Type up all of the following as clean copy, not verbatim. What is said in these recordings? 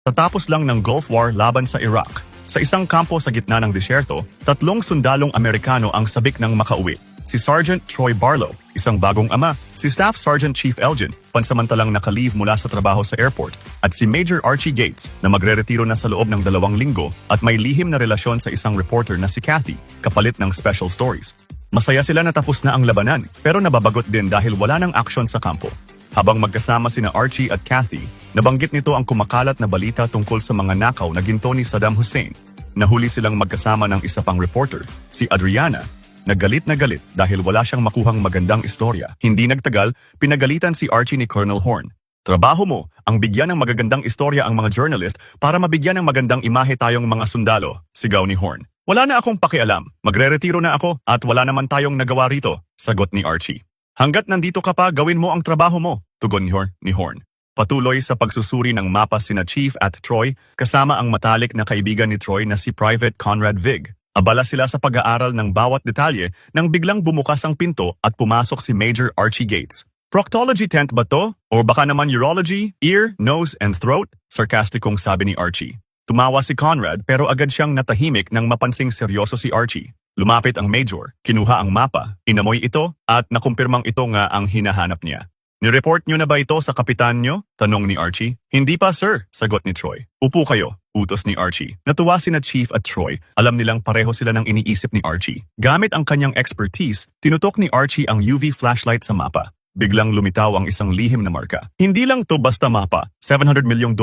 Tatapos lang ng Gulf War laban sa Iraq. Sa isang kampo sa gitna ng disyerto, 3 sundalong Amerikano ang sabik ng makauwi. Si Sergeant Troy Barlow, isang bagong ama, si Staff Sergeant Chief Elgin, pansamantalang naka-leave mula sa trabaho sa airport, at si Major Archie Gates na magre-retiro na sa loob ng 2 linggo at may lihim na relasyon sa isang reporter na si Kathy, kapalit ng Special Stories. Masaya sila na tapos na ang labanan, pero nababagot din dahil wala ng aksyon sa kampo. Habang magkasama sina Archie at Kathy, nabanggit nito ang kumakalat na balita tungkol sa mga nakaw na ginto ni Saddam Hussein. Nahuli silang magkasama ng isa pang reporter, si Adriana, na galit dahil wala siyang makuhang magandang istorya. Hindi nagtagal, pinagalitan si Archie ni Colonel Horn. Trabaho mo ang bigyan ng magagandang istorya ang mga journalist para mabigyan ng magandang imahe tayong mga sundalo, sigaw ni Horn. Wala na akong pakialam, magre-retiro na ako at wala naman tayong nagawa rito, sagot ni Archie. Hanggat nandito ka pa, gawin mo ang trabaho mo, tugon ni Horn. Patuloy sa pagsusuri ng mapa sina Chief at Troy, kasama ang matalik na kaibigan ni Troy na si Private Conrad Vig. Abala sila sa pag-aaral ng bawat detalye nang biglang bumukas ang pinto at pumasok si Major Archie Gates. Proctology tent ba to? O baka naman urology, ear, nose, and throat? Sarkastikong sabi ni Archie. Tumawa si Conrad pero agad siyang natahimik nang mapansing seryoso si Archie. Lumapit ang Major, kinuha ang mapa, inamoy ito at nakumpirmang ito nga ang hinahanap niya. Nireport niyo na ba ito sa kapitan niyo? Tanong ni Archie. Hindi pa sir, sagot ni Troy. Upo kayo, utos ni Archie. Natuwa sina Chief at Troy. Alam nilang pareho sila ng iniisip ni Archie. Gamit ang kanyang expertise, tinutok ni Archie ang UV flashlight sa mapa. Biglang lumitaw ang isang lihim na marka. Hindi lang to basta mapa. $700 milyong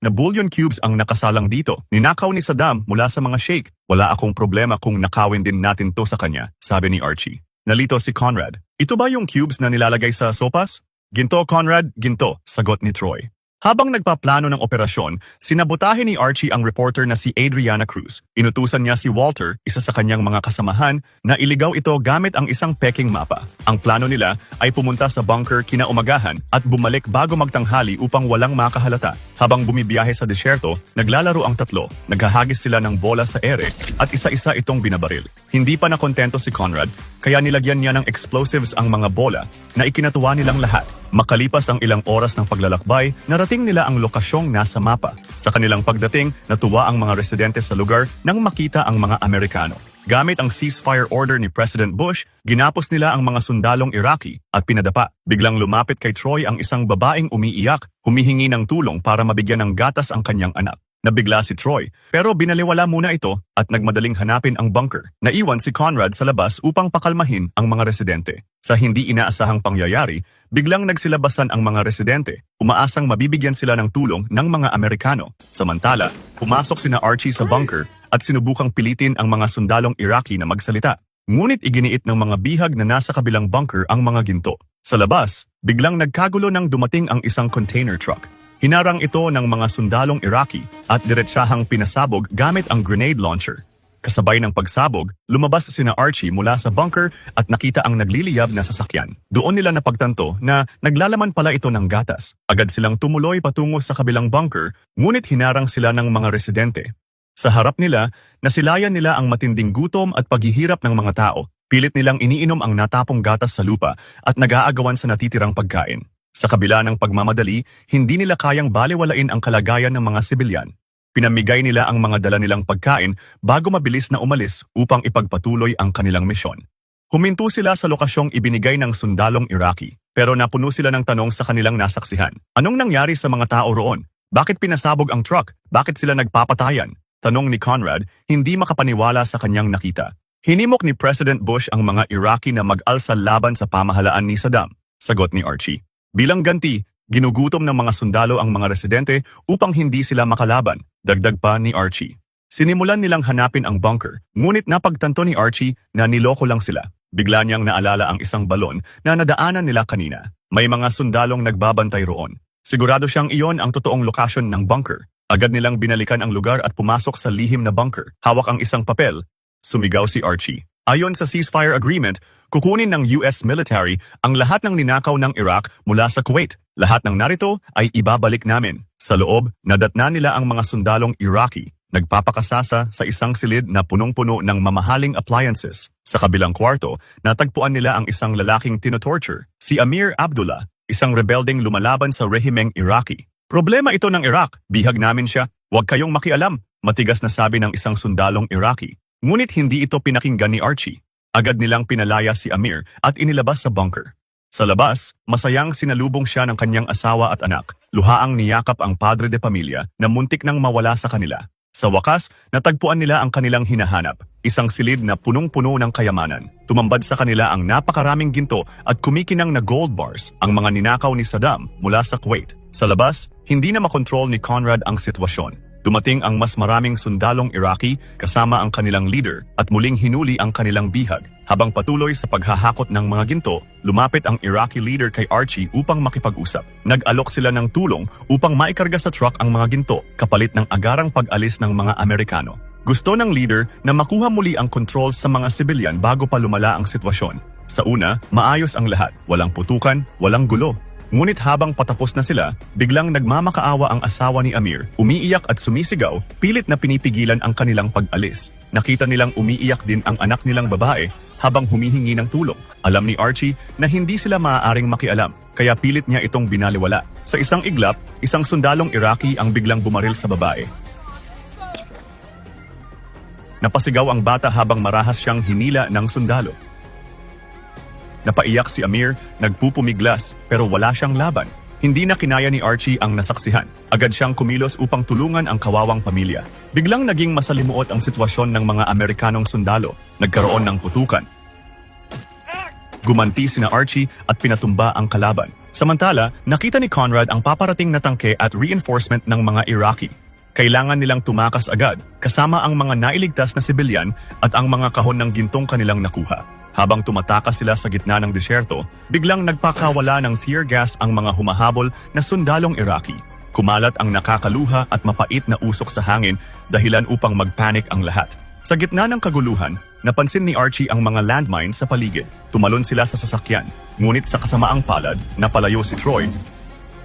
na bullion cubes ang nakasalang dito. Ninakaw ni Saddam mula sa mga sheikh. Wala akong problema kung nakawin din natin to sa kanya, sabi ni Archie. Nalito si Conrad. Ito ba yung cubes na nilalagay sa sopas? Ginto, Conrad, ginto, sagot ni Troy. Habang nagpaplano ng operasyon, sinabotahe ni Archie ang reporter na si Adriana Cruz. Inutusan niya si Walter, isa sa kanyang mga kasamahan, na iligaw ito gamit ang isang peking mapa. Ang plano nila ay pumunta sa bunker kinaumagahan at bumalik bago magtanghali upang walang makahalata. Habang bumibiyahe sa disyerto, naglalaro ang 3. Naghahagis sila ng bola sa ere at isa-isa itong binabaril. Hindi pa nakontento si Conrad, kaya nilagyan niya ng explosives ang mga bola na ikinatuwa nilang lahat. Makalipas ang ilang oras ng paglalakbay, narating nila ang lokasyong nasa mapa. Sa kanilang pagdating, natuwa ang mga residente sa lugar nang makita ang mga Amerikano. Gamit ang ceasefire order ni President Bush, ginapos nila ang mga sundalong Iraqi at pinadapa. Biglang lumapit kay Troy ang isang babaeng umiiyak, humihingi ng tulong para mabigyan ng gatas ang kanyang anak. Nabigla si Troy, pero binaliwala muna ito at nagmadaling hanapin ang bunker. Naiwan si Conrad sa labas upang pakalmahin ang mga residente. Sa hindi inaasahang pangyayari, biglang nagsilabasan ang mga residente. Umaasang mabibigyan sila ng tulong ng mga Amerikano. Samantala, pumasok sina Archie sa bunker at sinubukang pilitin ang mga sundalong Iraqi na magsalita. Ngunit iginiit ng mga bihag na nasa kabilang bunker ang mga ginto. Sa labas, biglang nagkagulo nang dumating ang isang container truck. Hinarang ito ng mga sundalong Iraqi at diretsahang pinasabog gamit ang grenade launcher. Kasabay ng pagsabog, lumabas sina Archie mula sa bunker at nakita ang nagliliyab na sasakyan. Doon nila napagtanto na naglalaman pala ito ng gatas. Agad silang tumuloy patungo sa kabilang bunker, ngunit hinarang sila ng mga residente. Sa harap nila, nasilayan nila ang matinding gutom at paghihirap ng mga tao. Pilit nilang iniinom ang natapong gatas sa lupa at nag-aagawan sa natitirang pagkain. Sa kabila ng pagmamadali, hindi nila kayang balewalain ang kalagayan ng mga sibilyan. Pinamigay nila ang mga dala nilang pagkain bago mabilis na umalis upang ipagpatuloy ang kanilang misyon. Huminto sila sa lokasyong ibinigay ng sundalong Iraqi, pero napuno sila ng tanong sa kanilang nasaksihan. Anong nangyari sa mga tao roon? Bakit pinasabog ang truck? Bakit sila nagpapatayan? Tanong ni Conrad, hindi makapaniwala sa kanyang nakita. Hinimok ni President Bush ang mga Iraqi na mag-alsa laban sa pamahalaan ni Saddam, sagot ni Archie. Bilang ganti, ginugutom ng mga sundalo ang mga residente upang hindi sila makalaban, dagdag pa ni Archie. Sinimulan nilang hanapin ang bunker, ngunit napagtanto ni Archie na niloko lang sila. Bigla niyang naalala ang isang balon na nadaanan nila kanina. May mga sundalong nagbabantay roon. Sigurado siyang iyon ang totoong lokasyon ng bunker. Agad nilang binalikan ang lugar at pumasok sa lihim na bunker. Hawak ang isang papel. Sumigaw si Archie. Ayon sa ceasefire agreement, kukunin ng US military ang lahat ng ninakaw ng Iraq mula sa Kuwait. Lahat ng narito ay ibabalik namin. Sa loob, nadatna nila ang mga sundalong Iraqi. Nagpapakasasa sa isang silid na punong-puno ng mamahaling appliances. Sa kabilang kwarto, natagpuan nila ang isang lalaking tinotorture, si Amir Abdullah, isang rebelding lumalaban sa rehimeng Iraqi. Problema ito ng Iraq, bihag namin siya, huwag kayong makialam, matigas na sabi ng isang sundalong Iraqi. Ngunit hindi ito pinakinggan ni Archie. Agad nilang pinalaya si Amir at inilabas sa bunker. Sa labas, masayang sinalubong siya ng kanyang asawa at anak. Luhaang niyakap ang padre de pamilya na muntik nang mawala sa kanila. Sa wakas, natagpuan nila ang kanilang hinahanap, isang silid na punong-puno ng kayamanan. Tumambad sa kanila ang napakaraming ginto at kumikinang na gold bars, ang mga ninakaw ni Saddam mula sa Kuwait. Sa labas, hindi na makontrol ni Conrad ang sitwasyon. Dumating ang mas maraming sundalong Iraqi kasama ang kanilang leader at muling hinuli ang kanilang bihag. Habang patuloy sa paghahakot ng mga ginto, lumapit ang Iraqi leader kay Archie upang makipag-usap. Nag-alok sila ng tulong upang maikarga sa truck ang mga ginto kapalit ng agarang pag-alis ng mga Amerikano. Gusto ng leader na makuha muli ang kontrol sa mga sibilyan bago pa lumala ang sitwasyon. Sa una, maayos ang lahat, walang putukan, walang gulo. Ngunit habang patapos na sila, biglang nagmamakaawa ang asawa ni Amir, umiiyak at sumisigaw, pilit na pinipigilan ang kanilang pag-alis. Nakita nilang umiiyak din ang anak nilang babae habang humihingi ng tulong. Alam ni Archie na hindi sila maaaring makialam, kaya pilit niya itong binaliwala. Sa isang iglap, isang sundalong Iraqi ang biglang bumaril sa babae. Napasigaw ang bata habang marahas siyang hinila ng sundalo. Napaiyak si Amir, nagpupumiglas pero wala siyang laban. Hindi na kinaya ni Archie ang nasaksihan. Agad siyang kumilos upang tulungan ang kawawang pamilya. Biglang naging masalimuot ang sitwasyon ng mga Amerikanong sundalo. Nagkaroon ng putukan. Gumanti sina Archie at pinatumba ang kalaban. Samantala, nakita ni Conrad ang paparating na tangke at reinforcement ng mga Iraqi. Kailangan nilang tumakas agad, kasama ang mga nailigtas na sibilyan at ang mga kahon ng gintong kanilang nakuha. Habang tumatakas sila sa gitna ng disyerto, biglang nagpakawala ng tear gas ang mga humahabol na sundalong Iraqi. Kumalat ang nakakaluha at mapait na usok sa hangin dahilan upang magpanik ang lahat. Sa gitna ng kaguluhan, napansin ni Archie ang mga landmine sa paligid. Tumalon sila sa sasakyan, ngunit sa kasamaang palad, napalayo si Troy.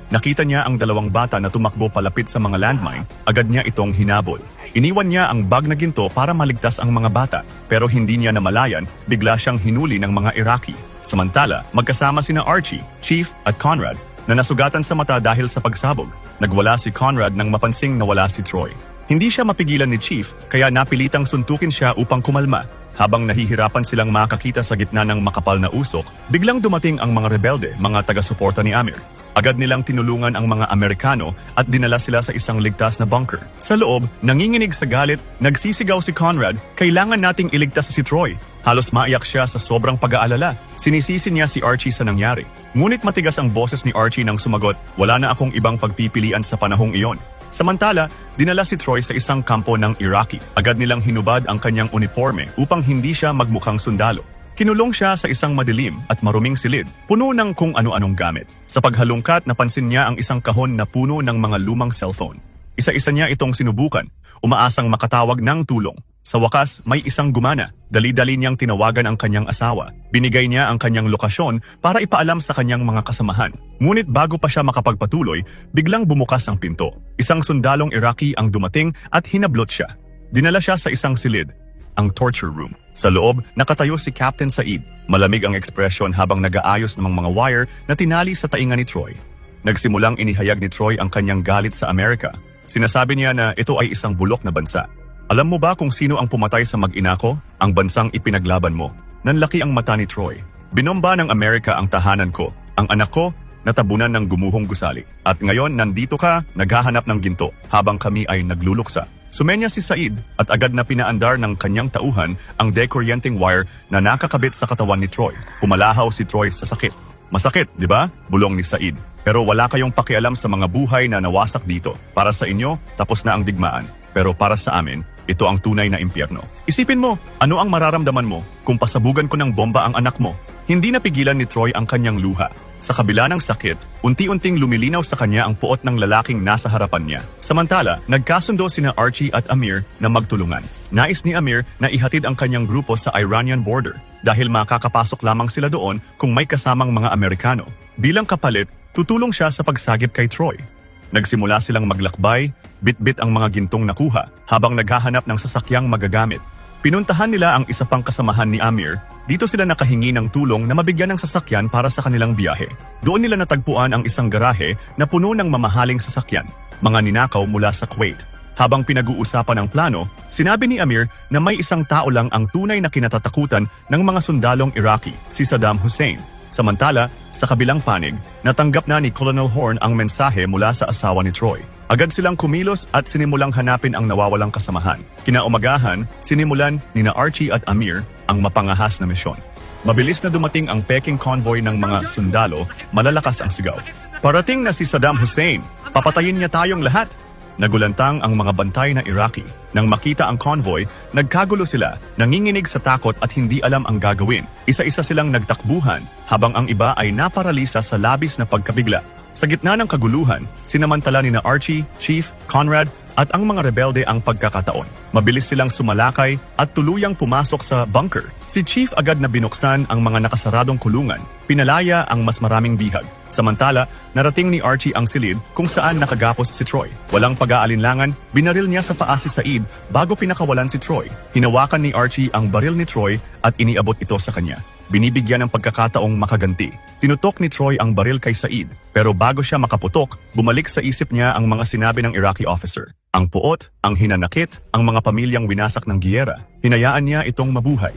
Nakita niya ang dalawang bata na tumakbo palapit sa mga landmine, agad niya itong hinabol. Iniwan niya ang bag na ginto para maligtas ang mga bata, pero hindi niya namalayan, bigla siyang hinuli ng mga Iraqi. Samantala, magkasama sina Archie, Chief at Conrad na nasugatan sa mata dahil sa pagsabog. Nagwala si Conrad nang mapansing nawala si Troy. Hindi siya mapigilan ni Chief kaya napilitang suntukin siya upang kumalma. Habang nahihirapan silang makakita sa gitna ng makapal na usok, biglang dumating ang mga rebelde, mga taga-suporta ni Amir. Agad nilang tinulungan ang mga Amerikano at dinala sila sa isang ligtas na bunker. Sa loob, nanginginig sa galit, nagsisigaw si Conrad, "Kailangan nating iligtas si Troy." Halos maiyak siya sa sobrang pag-aalala. Sinisisi niya si Archie sa nangyari. Ngunit matigas ang boses ni Archie nang sumagot, "Wala na akong ibang pagpipilian sa panahong iyon." Samantala, dinala si Troy sa isang kampo ng Iraqi. Agad nilang hinubad ang kanyang uniforme upang hindi siya magmukhang sundalo. Kinulong siya sa isang madilim at maruming silid, puno ng kung ano-anong gamit. Sa paghalungkat, napansin niya ang isang kahon na puno ng mga lumang cellphone. Isa-isa niya itong sinubukan, umaasang makatawag ng tulong. Sa wakas, may isang gumana. Dali-dali niyang tinawagan ang kanyang asawa. Binigay niya ang kanyang lokasyon para ipaalam sa kanyang mga kasamahan. Ngunit bago pa siya makapagpatuloy, biglang bumukas ang pinto. Isang sundalong Iraqi ang dumating at hinablot siya. Dinala siya sa isang silid, ang torture room. Sa loob, nakatayo si Captain Said. Malamig ang ekspresyon habang nag-aayos ng mga wire na tinali sa tainga ni Troy. Nagsimulang inihayag ni Troy ang kanyang galit sa Amerika. Sinasabi niya na ito ay isang bulok na bansa. "Alam mo ba kung sino ang pumatay sa mag-ina ko? Ang bansang ipinaglaban mo." Nanlaki ang mata ni Troy. "Binomba ng Amerika ang tahanan ko. Ang anak ko, natabunan ng gumuhong gusali. At ngayon nandito ka, naghahanap ng ginto, habang kami ay nagluluksa." Sumenya si Said at agad na pinaandar ng kanyang tauhan ang dekuryenting wire na nakakabit sa katawan ni Troy. Pumalahaw si Troy sa sakit. "Masakit, di ba?" bulong ni Said. "Pero wala kayong pakialam sa mga buhay na nawasak dito. Para sa inyo, tapos na ang digmaan. Pero para sa amin, ito ang tunay na impyerno. Isipin mo, ano ang mararamdaman mo kung pasabugan ko ng bomba ang anak mo?" Hindi napigilan ni Troy ang kanyang luha. Sa kabila ng sakit, unti-unting lumilinaw sa kanya ang puot ng lalaking nasa harapan niya. Samantala, nagkasundo sina Archie at Amir na magtulungan. Nais ni Amir na ihatid ang kanyang grupo sa Iranian border dahil makakapasok lamang sila doon kung may kasamang mga Amerikano. Bilang kapalit, tutulong siya sa pagsagip kay Troy. Nagsimula silang maglakbay, bit-bit ang mga gintong nakuha habang naghahanap ng sasakyang magagamit. Pinuntahan nila ang isa pang kasamahan ni Amir. Dito sila nakahingi ng tulong na mabigyan ng sasakyan para sa kanilang biyahe. Doon nila natagpuan ang isang garahe na puno ng mamahaling sasakyan, mga ninakaw mula sa Kuwait. Habang pinag-uusapan ang plano, sinabi ni Amir na may isang tao lang ang tunay na kinatatakutan ng mga sundalong Iraqi, si Saddam Hussein. Samantala, sa kabilang panig, natanggap na ni Colonel Horn ang mensahe mula sa asawa ni Troy. Agad silang kumilos at sinimulang hanapin ang nawawalang kasamahan. Kinaumagahan, sinimulan ni Archie at Amir ang mapangahas na misyon. Mabilis na dumating ang peking convoy ng mga sundalo, malalakas ang sigaw. Parating na si Saddam Hussein, papatayin niya tayong lahat. Nagulantang ang mga bantay na Iraqi. Nang makita ang convoy, nagkagulo sila, nanginginig sa takot at hindi alam ang gagawin. Isa-isa silang nagtakbuhan, habang ang iba ay naparalisa sa labis na pagkabigla. Sa gitna ng kaguluhan, sinamantala ni Archie, Chief, Conrad at ang mga rebelde ang pagkakataon. Mabilis silang sumalakay at tuluyang pumasok sa bunker. Si Chief agad na binuksan ang mga nakasaradong kulungan, pinalaya ang mas maraming bihag. Samantala, narating ni Archie ang silid kung saan nakagapos si Troy. Walang pag-aalinlangan, binaril niya sa paa si Said bago pinakawalan si Troy. Hinawakan ni Archie ang baril ni Troy at iniabot ito sa kanya. Binibigyan ng pagkakataong makaganti. Tinutok ni Troy ang baril kay Said, pero bago siya makaputok, bumalik sa isip niya ang mga sinabi ng Iraqi officer. Ang puot, ang hinanakit, ang mga pamilyang winasak ng giyera, hinayaan niya itong mabuhay.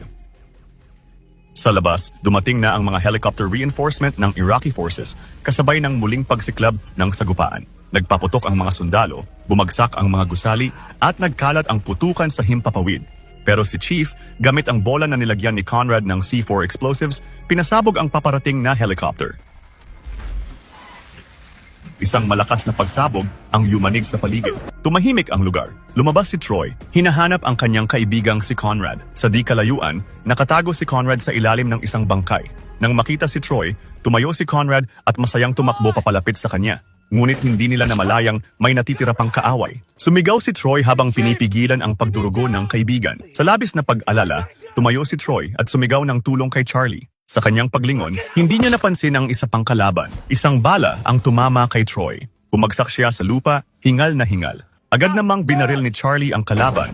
Sa labas, dumating na ang mga helicopter reinforcement ng Iraqi forces kasabay ng muling pagsiklab ng sagupaan. Nagpaputok ang mga sundalo, bumagsak ang mga gusali at nagkalat ang putukan sa himpapawid. Pero si Chief, gamit ang bola na nilagyan ni Conrad ng C4 explosives, pinasabog ang paparating na helicopter. Isang malakas na pagsabog ang yumanig sa paligid. Tumahimik ang lugar. Lumabas si Troy. Hinahanap ang kanyang kaibigang si Conrad. Sa di kalayuan, nakatago si Conrad sa ilalim ng isang bangkay. Nang makita si Troy, tumayo si Conrad at masayang tumakbo papalapit sa kanya. Ngunit hindi nila namalayang may natitira pang kaaway. Sumigaw si Troy habang pinipigilan ang pagdurugo ng kaibigan. Sa labis na pag-alala, tumayo si Troy at sumigaw ng tulong kay Charlie. Sa kanyang paglingon, hindi niya napansin ang isa pang kalaban. Isang bala ang tumama kay Troy. Bumagsak siya sa lupa, hingal na hingal. Agad namang binaril ni Charlie ang kalaban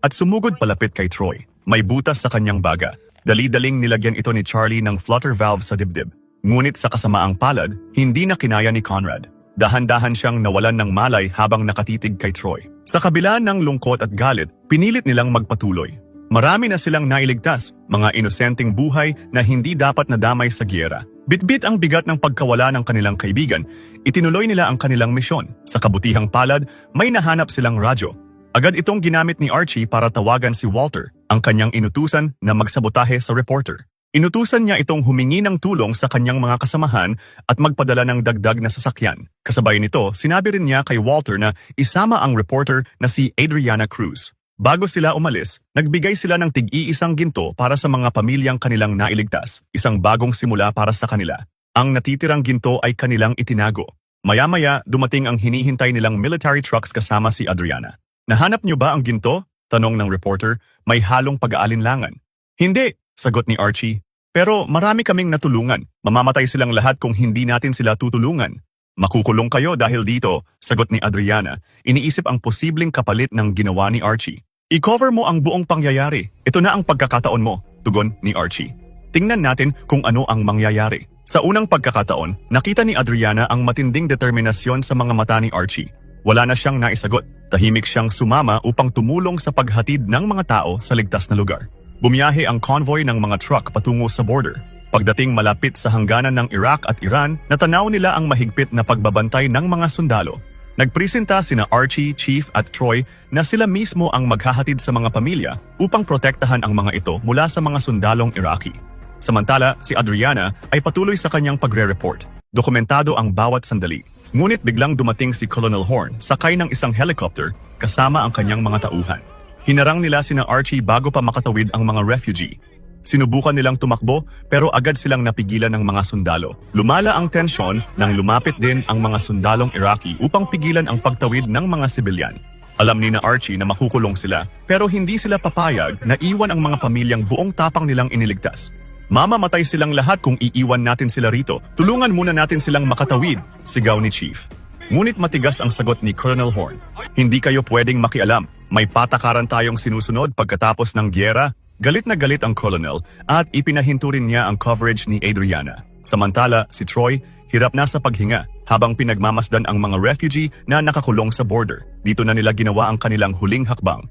at sumugod palapit kay Troy. May butas sa kanyang baga. Dali-daling nilagyan ito ni Charlie ng flutter valve sa dibdib. Ngunit sa kasamaang palad, hindi na kinaya ni Conrad. Dahan-dahan siyang nawalan ng malay habang nakatitig kay Troy. Sa kabila ng lungkot at galit, pinilit nilang magpatuloy. Marami na silang nailigtas, mga inosenteng buhay na hindi dapat nadamay sa giyera. Bitbit ang bigat ng pagkawala ng kanilang kaibigan, itinuloy nila ang kanilang misyon. Sa kabutihang palad, may nahanap silang radyo. Agad itong ginamit ni Archie para tawagan si Walter, ang kanyang inutusan na magsabotahe sa reporter. Inutusan niya itong humingi ng tulong sa kanyang mga kasamahan at magpadala ng dagdag na sasakyan. Kasabay nito, sinabi rin niya kay Walter na isama ang reporter na si Adriana Cruz. Bago sila umalis, nagbigay sila ng tig-iisang ginto para sa mga pamilyang kanilang nailigtas, isang bagong simula para sa kanila. Ang natitirang ginto ay kanilang itinago. Maya-maya, dumating ang hinihintay nilang military trucks kasama si Adriana. Nahanap niyo ba ang ginto? Tanong ng reporter, may halong pag-aalinlangan. Hindi, sagot ni Archie. Pero marami kaming natulungan. Mamamatay silang lahat kung hindi natin sila tutulungan. Makukulong kayo dahil dito, sagot ni Adriana. Iniisip ang posibleng kapalit ng ginawa ni Archie. I-cover mo ang buong pangyayari. Ito na ang pagkakataon mo, tugon ni Archie. Tingnan natin kung ano ang mangyayari. Sa unang pagkakataon, nakita ni Adriana ang matinding determinasyon sa mga mata ni Archie. Wala na siyang naisagot. Tahimik siyang sumama upang tumulong sa paghatid ng mga tao sa ligtas na lugar. Bumiyahe ang convoy ng mga truck patungo sa border. Pagdating malapit sa hangganan ng Iraq at Iran, natanaw nila ang mahigpit na pagbabantay ng mga sundalo. Nagpresenta sina Archie, Chief at Troy na sila mismo ang maghahatid sa mga pamilya upang protektahan ang mga ito mula sa mga sundalong Iraqi. Samantala, si Adriana ay patuloy sa kanyang pagre-report. Dokumentado ang bawat sandali. Ngunit biglang dumating si Colonel Horn sakay ng isang helicopter kasama ang kanyang mga tauhan. Hinarang nila sina Archie bago pa makatawid ang mga refugee. Sinubukan nilang tumakbo pero agad silang napigilan ng mga sundalo. Lumala ang tensyon nang lumapit din ang mga sundalong Iraqi upang pigilan ang pagtawid ng mga sibilyan. Alam ni na Archie na makukulong sila pero hindi sila papayag na iwan ang mga pamilyang buong tapang nilang iniligtas. Mamamatay silang lahat kung iiwan natin sila rito. Tulungan muna natin silang makatawid, sigaw ni Chief. Ngunit matigas ang sagot ni Colonel Horn. Hindi kayo pwedeng makialam. May patakaran tayong sinusunod pagkatapos ng gyera. Galit na galit ang colonel at ipinahinto rin niya ang coverage ni Adriana. Samantala, si Troy hirap na sa paghinga habang pinagmamasdan ang mga refugee na nakakulong sa border. Dito na nila ginawa ang kanilang huling hakbang.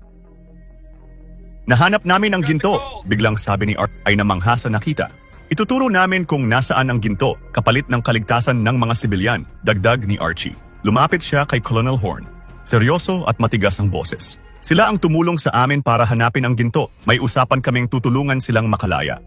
Nahanap namin ang ginto, biglang sabi ni Art ay namangha sa nakita. Ituturo namin kung nasaan ang ginto, kapalit ng kaligtasan ng mga sibilyan, dagdag ni Archie. Lumapit siya kay Colonel Horn. Seryoso at matigas ang boses. Sila ang tumulong sa amin para hanapin ang ginto. May usapan kaming tutulungan silang makalaya.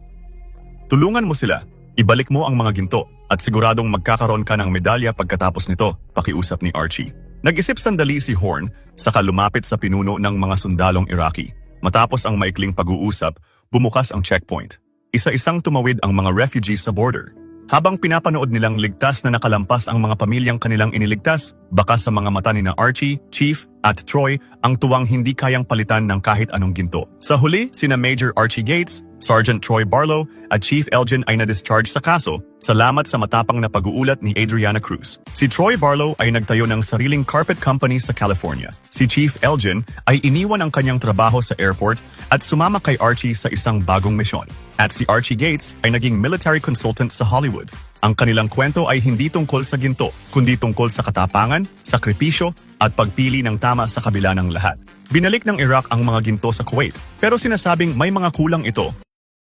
Tulungan mo sila. Ibalik mo ang mga ginto at siguradong magkakaroon ka ng medalya pagkatapos nito, pakiusap ni Archie. Nag-isip sandali si Horn, saka lumapit sa pinuno ng mga sundalong Iraqi. Matapos ang maikling pag-uusap, bumukas ang checkpoint. Isa-isang tumawid ang mga refugees sa border. Habang pinapanood nilang ligtas na nakalampas ang mga pamilyang kanilang iniligtas, baka sa mga mata ni na Archie, Chief at Troy ang tuwang hindi kayang palitan ng kahit anong ginto. Sa huli, sina Major Archie Gates, Sergeant Troy Barlow at Chief Elgin ay na-discharge sa kaso salamat sa matapang na pag-uulat ni Adriana Cruz. Si Troy Barlow ay nagtayo ng sariling carpet company sa California. Si Chief Elgin ay iniwan ang kanyang trabaho sa airport at sumama kay Archie sa isang bagong misyon. At si Archie Gates ay naging military consultant sa Hollywood. Ang kanilang kwento ay hindi tungkol sa ginto, kundi tungkol sa katapangan, sakripisyo at pagpili ng tama sa kabila ng lahat. Binalik ng Iraq ang mga ginto sa Kuwait, pero sinasabing may mga kulang ito